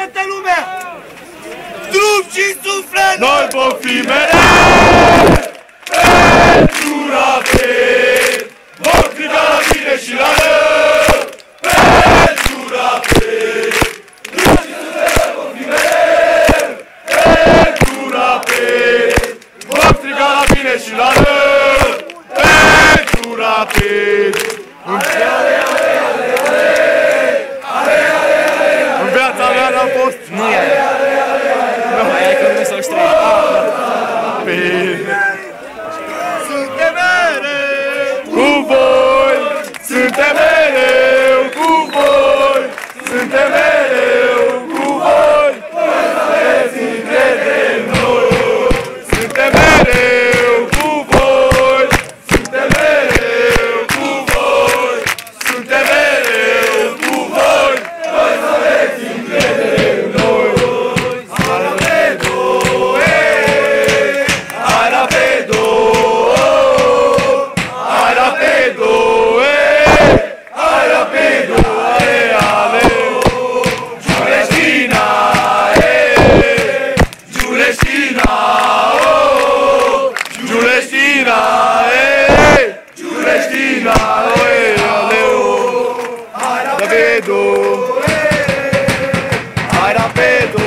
toată lumea! Trup și suflet! Noi vom fi mereu pentru Rapid! Vom striga la bine și la rău! Pentru Rapid! Trup și suflet vom fi mereu pentru Rapid! Vom striga la bine și la rău! Pentru Rapid! În viața mea n-am fost! Nu e aia. Aia e că nu s-au ștreit. Suntem mereu cu voi! Suntem mereu cu voi! Suntem mereu cu voi! Aveți încredere în noi! Suntem mereu cu voi! Suntem mereu cu voi! Suntem mereu cu voi! Aveți încredere în noi! Hai rapido!